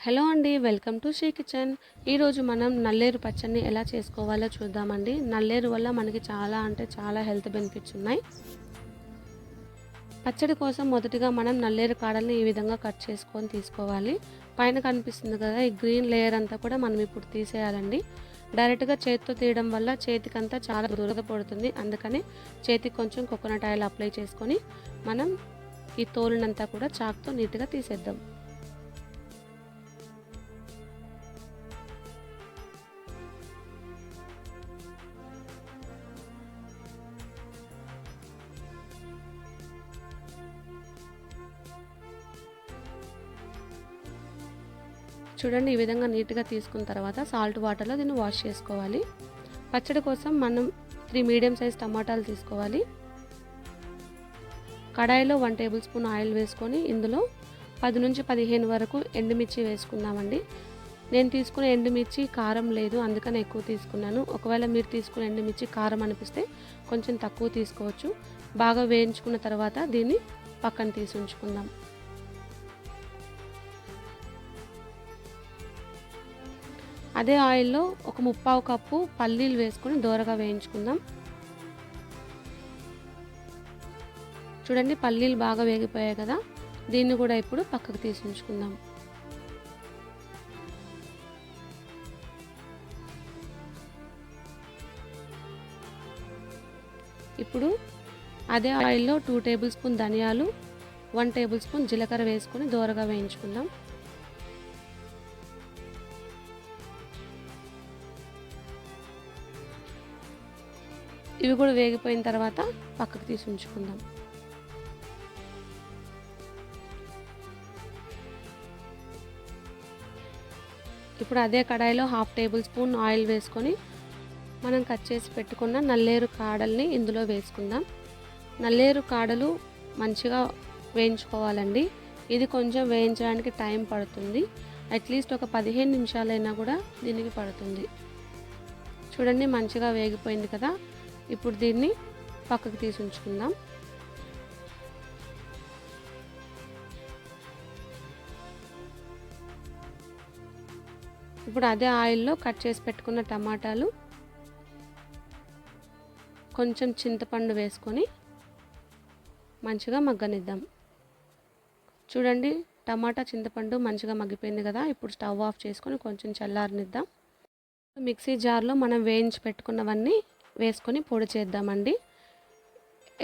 Hello అండి, welcome to Shri kitchen. ఈరోజు మనం నల్లేరు పచ్చడిని ఎలా చేసుకోవాలో చూద్దామండి. నల్లేరు వల్ల మనకి చాలా హెల్త్ బెనిఫిట్స్ ఉన్నాయి. పచ్చడి కోసం మొదటిగా మనం నల్లేరు కాడల్ని ఈ విధంగా కట్ చేసుకొని తీసుకోవాలి. పైన కనిపిస్తుంది కదా, ఈ గ్రీన్ లేయర్ అంతా కూడా మనం ఇప్పుడు తీసేయాలండి. డైరెక్ట్గా చేతితో తీయడం వల్ల చేతికంతా చాలా దురద పడుతుంది. అందుకని చేతికి కొంచెం కోకోనట్ ఆయిల్ అప్లై చేసుకొని మనం ఈ తోలునంతా కూడా చాకుతో నీట్గా తీసేద్దాం. చూడండి, ఈ విధంగా నీట్గా తీసుకున్న తర్వాత సాల్ట్ వాటర్లో దీన్ని వాష్ చేసుకోవాలి. పచ్చడి కోసం మనం 3 మీడియం సైజ్ టమాటాలు తీసుకోవాలి. కడాయిలో 1 టేబుల్ స్పూన్ ఆయిల్ వేసుకొని ఇందులో 10 నుంచి 15 వరకు ఎండుమిర్చి వేసుకుందామండి. నేను తీసుకునే ఎండుమిర్చి కారం లేదు, అందుకని ఎక్కువ తీసుకున్నాను. ఒకవేళ మీరు తీసుకునే ఎండుమిర్చి కారం అనిపిస్తే కొంచెం తక్కువ తీసుకోవచ్చు. బాగా వేయించుకున్న తర్వాత దీన్ని పక్కన తీసి ఉంచుకుందాం. అదే ఆయిల్లో ఒక 3/4 కప్పు పల్లీలు వేసుకొని దోరగా వేయించుకుందాం. చూడండి, పల్లీలు బాగా వేగిపోయాయి కదా, దీన్ని కూడా ఇప్పుడు పక్కకు తీసి ఉంచుకుందాం. ఇప్పుడు అదే ఆయిల్లో 2 టేబుల్ స్పూన్ ధనియాలు, 1 టేబుల్ స్పూన్ జీలకర్ర వేసుకొని దోరగా వేయించుకుందాం. ఇవి కూడా వేగిపోయిన తర్వాత పక్కకు తీసి ఉంచుకుందాం. ఇప్పుడు అదే కడాయిలో 1/2 టేబుల్ స్పూన్ ఆయిల్ వేసుకొని మనం కట్ చేసి పెట్టుకున్న నల్లేరు కాడల్ని ఇందులో వేసుకుందాం. నల్లేరు కాడలు మంచిగా వేయించుకోవాలండి. ఇది కొంచెం వేయించడానికి టైం పడుతుంది. అట్లీస్ట్ ఒక 15 నిమిషాలైనా కూడా దీనికి పడుతుంది. చూడండి, మంచిగా వేగిపోయింది కదా. ఇప్పుడు దీన్ని పక్కకు తీసి ఉంచుకుందాం. ఇప్పుడు అదే ఆయిల్లో కట్ చేసి పెట్టుకున్న టమాటాలు, కొంచెం చింతపండు వేసుకొని మంచిగా మగ్గనిద్దాం. చూడండి, టమాటా చింతపండు మంచిగా మగ్గిపోయింది కదా. ఇప్పుడు స్టవ్ ఆఫ్ చేసుకొని కొంచెం చల్లారనిద్దాం. మిక్సీ జార్లో మనం వేయించి పెట్టుకున్నవన్నీ వేసుకొని పొడి చేద్దామండి.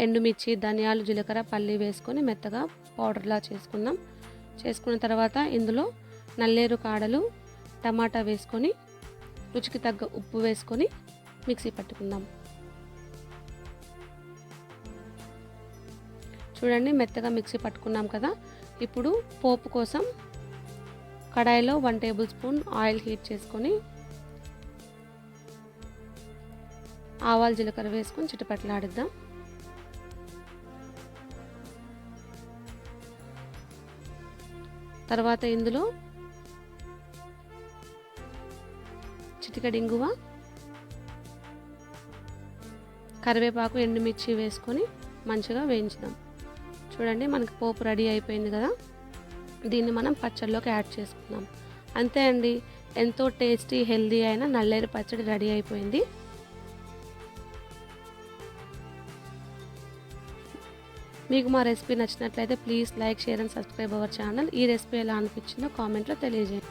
ఎండుమిర్చి, ధనియాలు, జీలకర్ర, పల్లి వేసుకొని మెత్తగా పౌడర్లా చేసుకుందాం. చేసుకున్న తర్వాత ఇందులో నల్లేరు కాడలు, టమాటా వేసుకొని రుచికి తగ్గ ఉప్పు వేసుకొని మిక్సీ పట్టుకుందాం. చూడండి, మెత్తగా మిక్సీ పట్టుకున్నాం కదా. ఇప్పుడు పోపు కోసం కడాయిలో 1 టేబుల్ స్పూన్ ఆయిల్ హీట్ చేసుకొని ఆవాలు, జీలకర్ర వేసుకొని చిటపట్లాడిద్దాం. తర్వాత ఇందులో చిటికెడు ఇంగువ, కరివేపాకు, ఎండుమిర్చి వేసుకొని మంచిగా వేయించుదాం. చూడండి, మనకి పోపు రెడీ అయిపోయింది కదా. దీన్ని మనం పచ్చడిలోకి యాడ్ చేసుకుందాం. అంతే అండి, ఎంతో టేస్టీ హెల్దీ అయిన నల్లేరు పచ్చడి రెడీ అయిపోయింది. మీకు మా రెసిపీ నచ్చినట్లయితే please like, share and subscribe our channel. ఈ రెసిపీ ఎలా అనిపించిందో కామెంట్లో తెలియజేయండి.